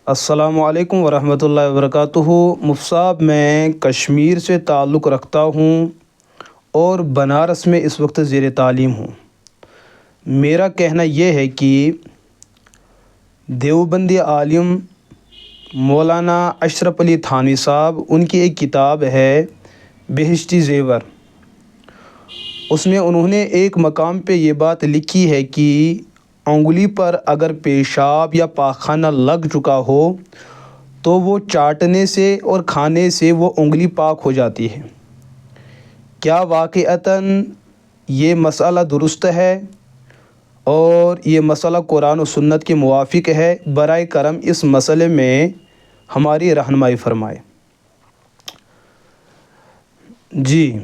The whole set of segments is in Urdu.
السلام علیکم ورحمۃ اللہ وبرکاتہ۔ مفتی صاحب، میں کشمیر سے تعلق رکھتا ہوں اور بنارس میں اس وقت زیر تعلیم ہوں۔ میرا کہنا یہ ہے کہ دیوبندی عالم مولانا اشرف علی تھانوی صاحب، ان کی ایک کتاب ہے بہشتی زیور، اس میں انہوں نے ایک مقام پہ یہ بات لکھی ہے کہ انگلی پر اگر پیشاب یا پاخانہ لگ چکا ہو تو وہ چاٹنے سے اور کھانے سے وہ انگلی پاک ہو جاتی ہے۔ کیا واقعتاً یہ مسئلہ درست ہے اور یہ مسئلہ قرآن و سنت کے موافق ہے؟ برائے کرم اس مسئلے میں ہماری رہنمائی فرمائے۔ جی،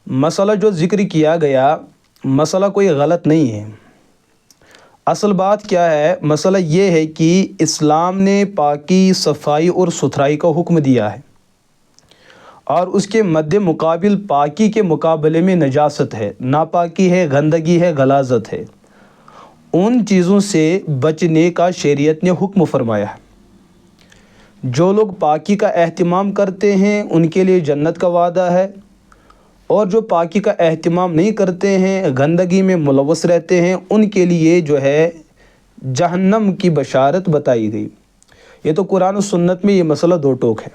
مسئلہ جو ذکر کیا گیا، مسئلہ کوئی غلط نہیں ہے۔ اصل بات کیا ہے؟ مسئلہ یہ ہے کہ اسلام نے پاکی، صفائی اور ستھرائی کا حکم دیا ہے، اور اس کے مد مقابل پاکی کے مقابلے میں نجاست ہے، ناپاکی ہے، گندگی ہے، غلاظت ہے۔ ان چیزوں سے بچنے کا شریعت نے حکم فرمایا ہے۔ جو لوگ پاکی کا اہتمام کرتے ہیں ان کے لیے جنت کا وعدہ ہے، اور جو پاکی کا اہتمام نہیں کرتے ہیں، گندگی میں ملوث رہتے ہیں، ان کے لیے جو ہے جہنم کی بشارت بتائی گئی۔ یہ تو قرآن و سنت میں یہ مسئلہ دو ٹوک ہے۔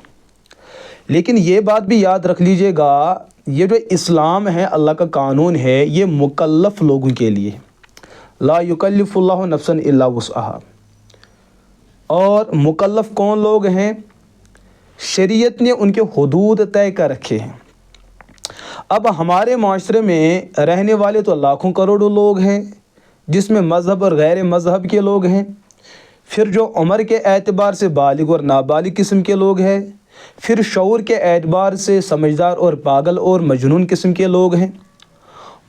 لیکن یہ بات بھی یاد رکھ لیجئے گا، یہ جو اسلام ہے، اللہ کا قانون ہے، یہ مکلف لوگوں کے لیے، لا یکلف اللہ نفسا الا وسعہا۔ اور مکلف کون لوگ ہیں؟ شریعت نے ان کے حدود طے کر رکھے ہیں۔ اب ہمارے معاشرے میں رہنے والے تو لاکھوں کروڑوں لوگ ہیں، جس میں مذہب اور غیر مذہب کے لوگ ہیں، پھر جو عمر کے اعتبار سے بالغ اور نابالغ قسم کے لوگ ہیں، پھر شعور کے اعتبار سے سمجھدار اور پاگل اور مجنون قسم کے لوگ ہیں۔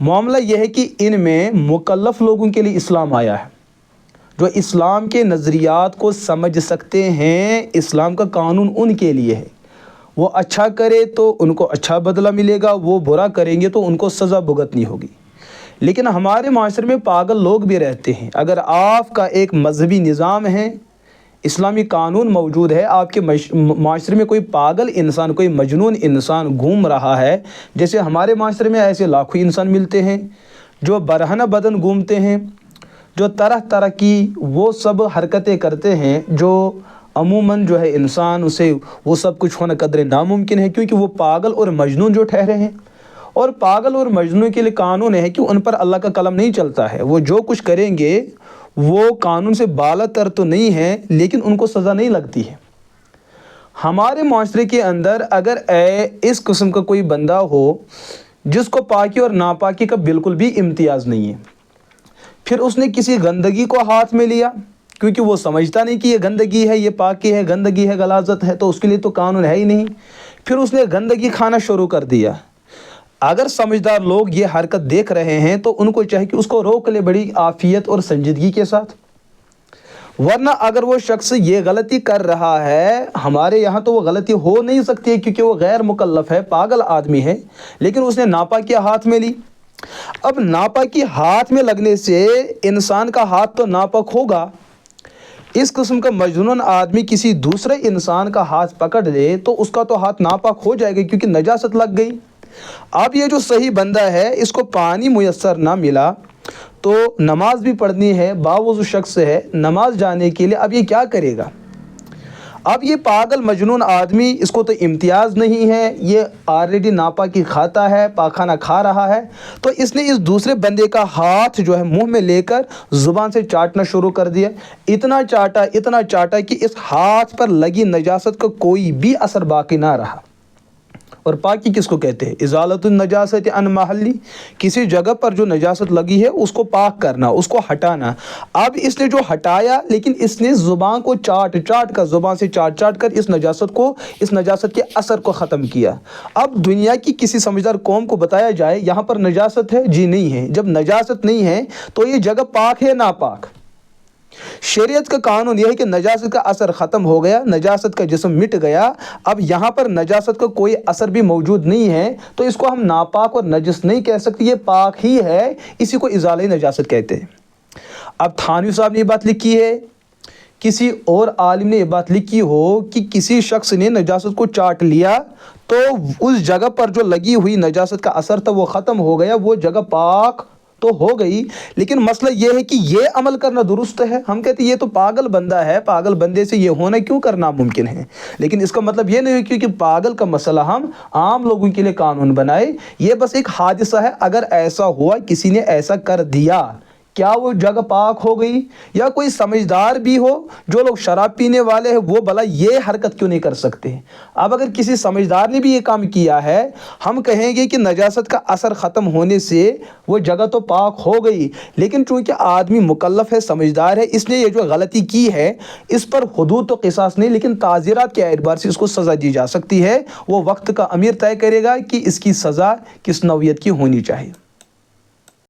معاملہ یہ ہے کہ ان میں مکلف لوگوں کے لیے اسلام آیا ہے، جو اسلام کے نظریات کو سمجھ سکتے ہیں۔ اسلام کا قانون ان کے لیے ہے، وہ اچھا کرے تو ان کو اچھا بدلہ ملے گا، وہ برا کریں گے تو ان کو سزا بھگتنی ہوگی۔ لیکن ہمارے معاشرے میں پاگل لوگ بھی رہتے ہیں۔ اگر آپ کا ایک مذہبی نظام ہے، اسلامی قانون موجود ہے، آپ کے معاشرے میں کوئی پاگل انسان، کوئی مجنون انسان گھوم رہا ہے، جیسے ہمارے معاشرے میں ایسے لاکھوں انسان ملتے ہیں جو برہنہ بدن گھومتے ہیں، جو طرح طرح کی وہ سب حرکتیں کرتے ہیں جو عموماً جو ہے انسان اسے وہ سب کچھ ہونا قدر ناممکن ہے، کیونکہ وہ پاگل اور مجنون جو ٹھہرے ہیں۔ اور پاگل اور مجنون کے لیے قانون ہے کہ ان پر اللہ کا قلم نہیں چلتا ہے، وہ جو کچھ کریں گے وہ قانون سے بالا تر تو نہیں ہے، لیکن ان کو سزا نہیں لگتی ہے۔ ہمارے معاشرے کے اندر اگر اس قسم کا کوئی بندہ ہو جس کو پاکی اور ناپاکی کا بالکل بھی امتیاز نہیں ہے، پھر اس نے کسی گندگی کو ہاتھ میں لیا، کیونکہ وہ سمجھتا نہیں کہ یہ گندگی ہے، یہ پاکی ہے، گندگی ہے، غلاظت ہے، تو اس کے لیے تو قانون ہے ہی نہیں، پھر اس نے گندگی کھانا شروع کر دیا۔ اگر سمجھدار لوگ یہ حرکت دیکھ رہے ہیں تو ان کو چاہیے کہ اس کو روک لے بڑی عافیت اور سنجیدگی کے ساتھ، ورنہ اگر وہ شخص یہ غلطی کر رہا ہے، ہمارے یہاں تو وہ غلطی ہو نہیں سکتی ہے کیونکہ وہ غیر مکلف ہے، پاگل آدمی ہے، لیکن اس نے ناپاکی ہاتھ میں لی۔ اب ناپاکی ہاتھ میں لگنے سے انسان کا ہاتھ تو ناپاک ہوگا، اس قسم کا مجنون آدمی کسی دوسرے انسان کا ہاتھ پکڑ لے تو اس کا تو ہاتھ ناپاک ہو جائے گا، کیونکہ نجاست لگ گئی۔ اب یہ جو صحیح بندہ ہے، اس کو پانی میسر نہ ملا تو نماز بھی پڑھنی ہے، باوضو شخص ہے، نماز جانے کے لیے اب یہ کیا کرے گا؟ اب یہ پاگل مجنون آدمی، اس کو تو امتیاز نہیں ہے، یہ آلریڈی ناپاکی کھاتا ہے، پاخانہ کھا رہا ہے، تو اس نے اس دوسرے بندے کا ہاتھ جو ہے منہ میں لے کر زبان سے چاٹنا شروع کر دیا۔ اتنا چاٹا کہ اس ہاتھ پر لگی نجاست کا کوئی بھی اثر باقی نہ رہا۔ اور پاکی کس کو کہتے ہیں؟ ازالۃ النجاست عن محلی، کسی جگہ پر جو نجاست لگی ہے اس کو پاک کرنا، اس کو ہٹانا۔ اب اس نے جو ہٹایا، لیکن اس نے زبان کو زبان سے چاٹ کر اس نجاست کے اثر کو ختم کیا۔ اب دنیا کی کسی سمجھدار قوم کو بتایا جائے یہاں پر نجاست ہے، جی نہیں ہے۔ جب نجاست نہیں ہے تو یہ جگہ پاک ہے ناپاک؟ شریعت کا قانون یہ ہے کہ نجاست کا اثر ختم ہو گیا، نجاست کا جسم مٹ گیا، اب یہاں پر نجاست کا کوئی اثر بھی موجود نہیں ہے، تو اس کو ہم ناپاک اور نجس نہیں کہہ سکتے، یہ پاک ہی ہے، اسی کو ازالہ نجاست کہتے ہیں۔ اب تھانوی صاحب نے یہ بات لکھی ہے کسی اور عالم نے یہ بات لکھی ہو کہ کسی شخص نے نجاست کو چاٹ لیا تو اس جگہ پر جو لگی ہوئی نجاست کا اثر تھا وہ ختم ہو گیا، وہ جگہ پاک تو ہو گئی، لیکن مسئلہ یہ ہے کہ یہ عمل کرنا درست ہے؟ ہم کہتے ہیں یہ تو پاگل بندہ ہے، پاگل بندے سے یہ ہونا کیوں کرنا ممکن ہے؟ لیکن اس کا مطلب یہ نہیں ہے کہ پاگل کا مسئلہ ہم عام لوگوں کے لیے قانون بنائے، یہ بس ایک حادثہ ہے۔ اگر ایسا ہوا، کسی نے ایسا کر دیا، کیا وہ جگہ پاک ہو گئی؟ یا کوئی سمجھدار بھی ہو، جو لوگ شراب پینے والے ہیں وہ بھلا یہ حرکت کیوں نہیں کر سکتے؟ اب اگر کسی سمجھدار نے بھی یہ کام کیا ہے، ہم کہیں گے کہ نجاست کا اثر ختم ہونے سے وہ جگہ تو پاک ہو گئی، لیکن چونکہ آدمی مکلف ہے، سمجھدار ہے، اس نے یہ جو غلطی کی ہے اس پر حدود تو قصاص نہیں، لیکن تعزیرات کے اعتبار سے اس کو سزا دی جا سکتی ہے۔ وہ وقت کا امیر طے کرے گا کہ اس کی سزا کس نوعیت کی ہونی چاہیے۔